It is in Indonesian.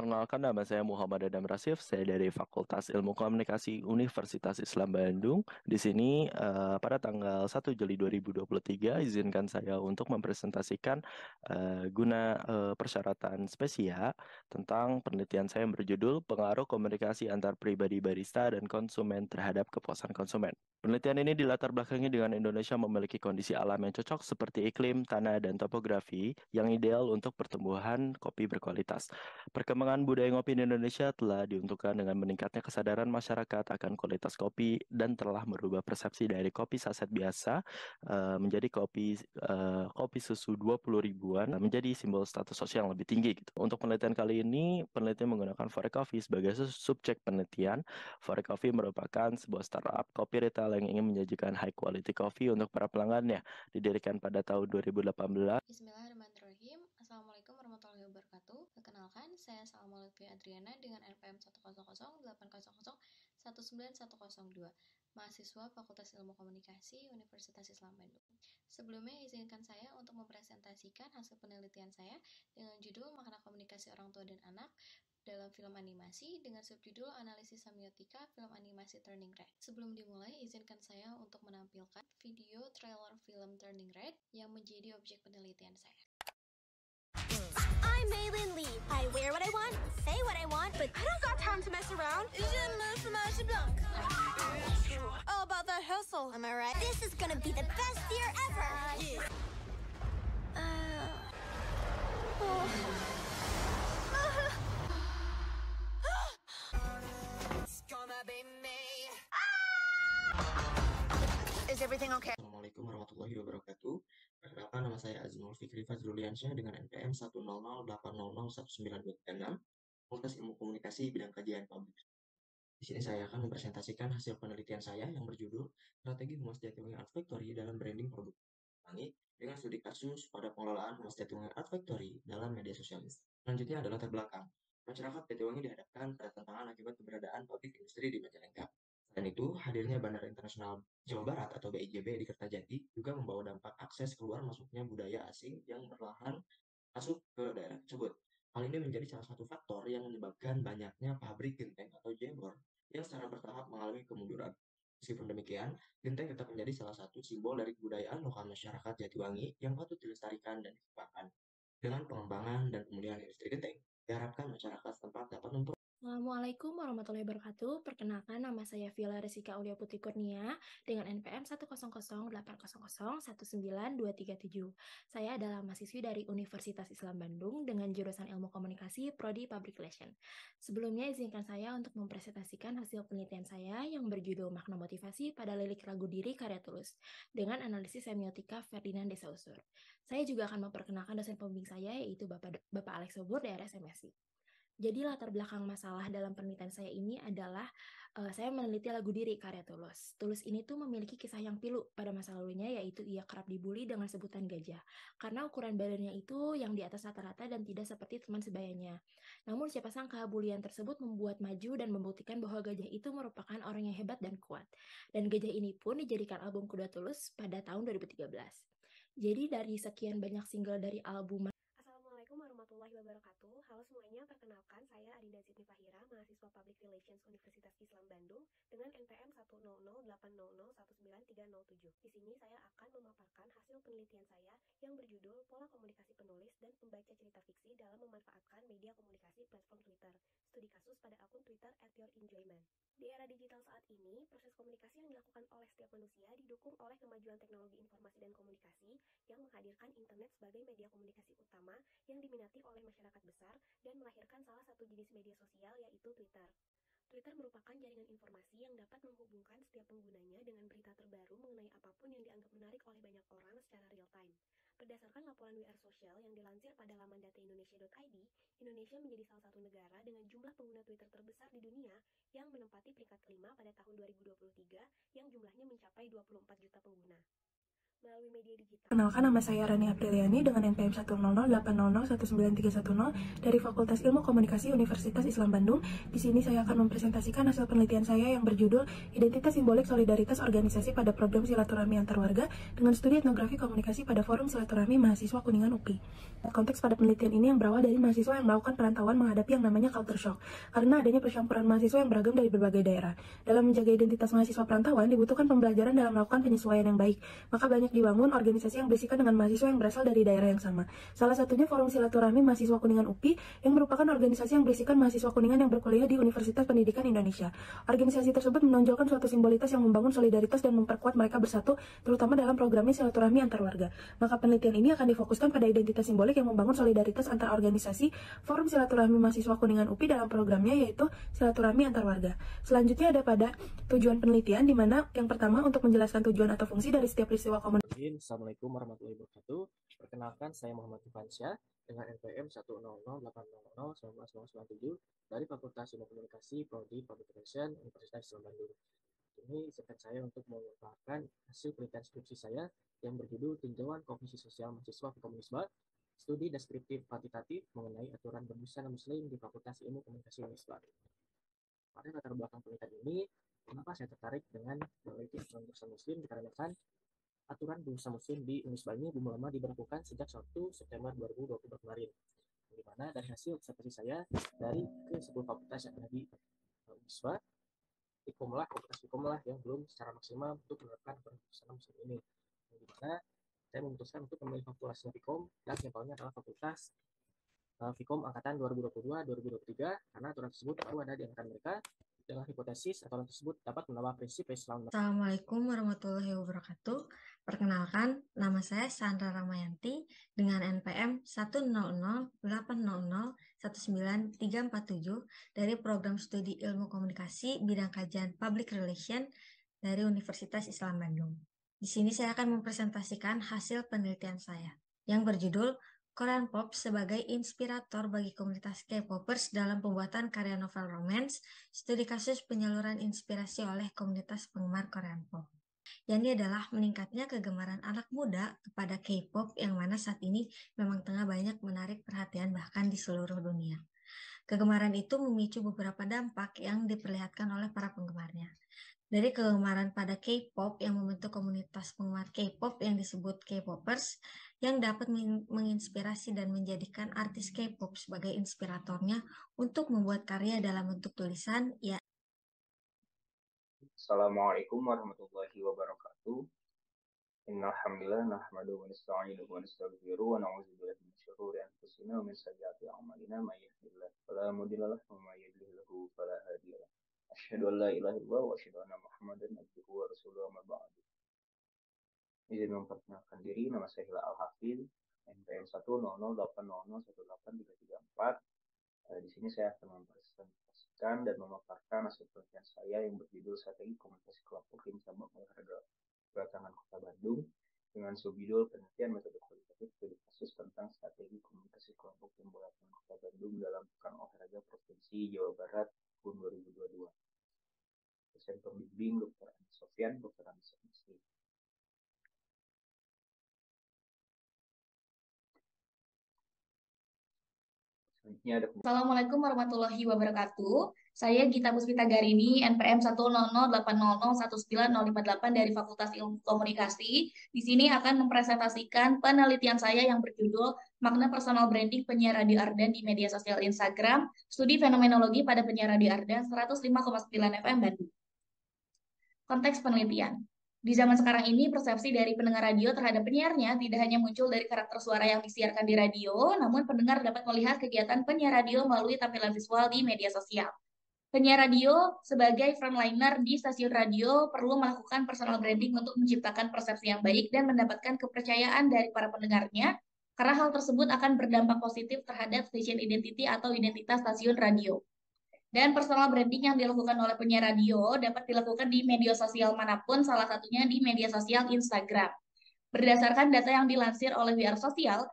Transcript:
Perkenalkan, nama saya Muhammad Adam Rasif. Saya dari Fakultas Ilmu Komunikasi Universitas Islam Bandung. Di sini pada tanggal 1 Juli 2023 izinkan saya untuk mempresentasikan persyaratan spesial tentang penelitian saya yang berjudul Pengaruh Komunikasi Antar Pribadi Barista dan Konsumen Terhadap Kepuasan Konsumen. Penelitian ini dilatar belakangi dengan Indonesia memiliki kondisi alam yang cocok seperti iklim, tanah, dan topografi yang ideal untuk pertumbuhan kopi berkualitas. Perkembangan budaya ngopi di Indonesia telah diuntungkan dengan meningkatnya kesadaran masyarakat akan kualitas kopi dan telah merubah persepsi dari kopi saset biasa menjadi kopi susu 20 ribuan menjadi simbol status sosial yang lebih tinggi gitu. Untuk penelitian kali ini, penelitian menggunakan Fore Coffee sebagai subjek penelitian. Fore Coffee merupakan sebuah startup kopi retail yang ingin menyajikan high quality coffee untuk para pelanggannya. Didirikan pada tahun 2018. Bismillahirrahmanirrahim. Assalamualaikum warahmatullahi wabarakatuh. Perkenalkan, saya Salma Lutfi Adriana dengan NPM 1008081019102, mahasiswa Fakultas Ilmu Komunikasi Universitas Islam Bandung. Sebelumnya, izinkan saya untuk mempresentasikan hasil penelitian saya dengan judul Makna Komunikasi Orang Tua dan Anak dalam film animasi dengan subjudul Analisis Semiotika Film Animasi Turning Red. Sebelum dimulai, izinkan saya untuk menampilkan video trailer film Turning Red yang menjadi objek penelitian saya. I'm Maylin Lee. I wear what I want, say what I want, but I don't got time to mess around. Je me fromage blanc. All about that hustle, am I right? This is gonna be the best year ever. Yeah. It's gonna be me. Is everything okay? Assalamualaikum warahmatullahi wabarakatuh. Perkenalkan, nama saya Azmul Fikri Fazruliansyah dengan NPM 10080819236, Fakultas Ilmu Komunikasi bidang kajian publik. Di sini saya akan mempresentasikan hasil penelitian saya yang berjudul Strategi Humas Jatiwangi Art Factory dalam Branding Produk Jatiwangi dengan studi kasus pada pengelolaan Humas Jatiwangi Art Factory dalam media sosial. Selanjutnya adalah latar belakang. Masyarakat Jatiwangi dihadapkan pada tantangan akibat keberadaan pabrik industri di Majalengka. Selain itu, hadirnya Bandara Internasional Jawa Barat atau BIJB di Kertajati juga membawa dampak akses keluar masuknya budaya asing yang perlahan masuk ke daerah tersebut. Hal ini menjadi salah satu faktor yang menyebabkan banyaknya pabrik genteng atau jebor yang secara bertahap mengalami kemunduran. Meskipun demikian, genteng tetap menjadi salah satu simbol dari kebudayaan lokal masyarakat Jatiwangi yang patut dilestarikan dan dikembangkan. Dengan pengembangan dan pemulihan industri genteng, diharapkan masyarakat setempat dapat memperoleh. Assalamualaikum warahmatullahi wabarakatuh. Perkenalkan, nama saya Vila Resika Aulia Putri Kurnia dengan NPM 1008081019237. Saya adalah mahasiswi dari Universitas Islam Bandung dengan jurusan Ilmu Komunikasi Prodi Public Relations. Sebelumnya izinkan saya untuk mempresentasikan hasil penelitian saya yang berjudul Makna Motivasi pada Lirik Lagu Diri Karya Tulus dengan analisis semiotika Ferdinand de Saussure. Saya juga akan memperkenalkan dosen pembimbing saya yaitu Bapak Alex Sobur dari SMSI. Jadi latar belakang masalah dalam penelitian saya ini adalah saya meneliti lagu Diri karya Tulus. Tulus ini tuh memiliki kisah yang pilu pada masa lalunya, yaitu ia kerap dibully dengan sebutan gajah karena ukuran badannya itu yang di atas rata-rata dan tidak seperti teman sebayanya. Namun siapa sangka bulian tersebut membuat maju dan membuktikan bahwa gajah itu merupakan orang yang hebat dan kuat. Dan gajah ini pun dijadikan album kedua Tulus pada tahun 2013. Jadi dari sekian banyak single dari album. Assalamualaikum warahmatullahi wabarakatuh. Halo semuanya, perkenalkan saya Adinda Siti Fahira, mahasiswa Public Relations Universitas Islam Bandung dengan NPM 10080819307. Di sini saya akan memaparkan hasil penelitian saya yang berjudul Pola Komunikasi Penulis dan Pembaca Cerita Fiksi dalam Memanfaatkan Media Komunikasi Platform Twitter. Studi kasus pada akun Twitter @YourEnjoyment. Di era digital saat ini, proses komunikasi yang dilakukan oleh setiap manusia didukung oleh kemajuan teknologi informasi dan komunikasi yang menghadirkan internet sebagai media komunikasi utama yang diminati oleh masyarakat besar dan melahirkan salah satu jenis media sosial yaitu Twitter. Twitter merupakan jaringan informasi yang dapat menghubungkan setiap penggunanya dengan berita terbaru mengenai apapun yang dianggap menarik oleh banyak orang secara real time. Berdasarkan laporan WR Social yang dilansir pada laman dataindonesia.id, Indonesia menjadi salah satu negara dengan jumlah pengguna Twitter terbesar di dunia yang menempati peringkat kelima pada tahun 2023 yang jumlahnya mencapai 24 juta pengguna. melalui media digital. Kenalkan, nama saya Rani Apriliani dengan NPM 1008080193110 dari Fakultas Ilmu Komunikasi Universitas Islam Bandung. Di sini saya akan mempresentasikan hasil penelitian saya yang berjudul Identitas Simbolik Solidaritas Organisasi pada Program Silaturahmi Antar Warga dengan Studi Etnografi Komunikasi pada Forum Silaturahmi Mahasiswa Kuningan UPI. Konteks pada penelitian ini yang berawal dari mahasiswa yang melakukan perantauan menghadapi yang namanya culture shock karena adanya percampuran mahasiswa yang beragam dari berbagai daerah. Dalam menjaga identitas mahasiswa perantauan dibutuhkan pembelajaran dalam melakukan penyesuaian yang baik. Maka banyak dibangun organisasi yang berisikan dengan mahasiswa yang berasal dari daerah yang sama. Salah satunya Forum Silaturahmi Mahasiswa Kuningan UPI yang merupakan organisasi yang berisikan mahasiswa Kuningan yang berkuliah di Universitas Pendidikan Indonesia. Organisasi tersebut menonjolkan suatu simbolitas yang membangun solidaritas dan memperkuat mereka bersatu, terutama dalam programnya silaturahmi antar warga. Maka penelitian ini akan difokuskan pada identitas simbolik yang membangun solidaritas antar organisasi Forum Silaturahmi Mahasiswa Kuningan UPI dalam programnya, yaitu silaturahmi antar warga. Selanjutnya ada pada tujuan penelitian, di mana yang pertama untuk menjelaskan tujuan atau fungsi dari setiap peristiwa komunikasi. Assalamualaikum warahmatullahi wabarakatuh. Perkenalkan, saya Muhammad Ifansyah dengan NPM 10080801997 dari Fakultas Ilmu Komunikasi Prodi Public Relations Universitas Islam Bandung. Ini izinkan saya untuk memaparkan hasil penelitian skripsi saya yang berjudul Tinjauan Kognisi Sosial Mahasiswa Komunisme, Studi Deskriptif Kuantitatif mengenai aturan berbusana Muslim di Fakultas Ilmu Komunikasi Unisba. Pada latar belakang penelitian ini, kenapa saya tertarik dengan meneliti aturan berbusana Muslim dikarenakan aturan berbusana Muslim di Unisba ini belum lama diberlakukan sejak 1 September 2022 kemarin. Di mana dari hasil observasi saya dari ke-10 fakultas yang ada di Unisba, Ikomlah, fakultas Ikomlah yang belum secara maksimal untuk menerapkan aturan berbusana Muslim ini. Di mana saya memutuskan untuk memilih fakultasnya Fikom dan sampelnya adalah fakultas Fikom angkatan 2022-2023 karena aturan tersebut baru ada di angkatan mereka. Dengan hipotesis aturan tersebut dapat menambah prinsip Islam. Assalamualaikum warahmatullahi wabarakatuh. Perkenalkan, nama saya Sandra Ramayanti dengan NPM 10080019347 dari Program Studi Ilmu Komunikasi Bidang Kajian Public Relations dari Universitas Islam Bandung. Di sini saya akan mempresentasikan hasil penelitian saya yang berjudul Korean Pop sebagai inspirator bagi komunitas K-popers dalam pembuatan karya novel romance, studi kasus penyaluran inspirasi oleh komunitas penggemar Korean Pop. Yang ini adalah meningkatnya kegemaran anak muda kepada K-pop yang mana saat ini memang tengah banyak menarik perhatian bahkan di seluruh dunia. Kegemaran itu memicu beberapa dampak yang diperlihatkan oleh para penggemarnya. Dari kegemaran pada K-pop yang membentuk komunitas penggemar K-pop yang disebut K-popers yang dapat menginspirasi dan menjadikan artis K-pop sebagai inspiratornya untuk membuat karya dalam bentuk tulisan. Assalamualaikum warahmatullahi wabarakatuh. Innal hamdalillah nahmaduhu wa nasta'inuhu wa nastaghfiruh wa na'udzu billahi min syururi anfusina wa min sayyiati a'malina may yahdihillahu fala mudilla lahu wa may yudlil fala hadiya lahu. Asyhadu an la ilaha illallah wa asyhadu anna Muhammadan abduhu wa rasuluhu amma ba'du. Izin memperkenalkan diri, nama saya Hilal Al-Hafidh, NPM 10080181334. Di sini saya akan mempresentasikan dan memaparkan hasil penelitian saya yang berjudul Strategi Komunikasi Kelompok Tim Cabang Olahraga Belakangan Kota Bandung dengan subjudul Penelitian Metode Kualitatif Studi Kasus tentang Strategi Komunikasi Kelompok Tim Belakangan Kota Bandung dalam Pekan Olahraga Provinsi Jawa Barat tahun 2022. Dosen pembimbing Dr. Andi Sofyan, Dr. Andi Sofyan. Assalamualaikum warahmatullahi wabarakatuh. Saya Gita Puspita Garini, NPM 10080819058 dari Fakultas Ilmu Komunikasi. Di sini akan mempresentasikan penelitian saya yang berjudul Makna Personal Branding Penyiar Radio Ardan di Media Sosial Instagram, Studi Fenomenologi pada Penyiar Radio Ardan 105,9 FM Bandung. Konteks penelitian. Di zaman sekarang ini, persepsi dari pendengar radio terhadap penyiarnya tidak hanya muncul dari karakter suara yang disiarkan di radio, namun pendengar dapat melihat kegiatan penyiar radio melalui tampilan visual di media sosial. Penyiar radio sebagai frontliner di stasiun radio perlu melakukan personal branding untuk menciptakan persepsi yang baik dan mendapatkan kepercayaan dari para pendengarnya, karena hal tersebut akan berdampak positif terhadap station identity atau identitas stasiun radio. Dan personal branding yang dilakukan oleh penyiar radio dapat dilakukan di media sosial manapun, salah satunya di media sosial Instagram. Berdasarkan data yang dilansir oleh WR Sosial,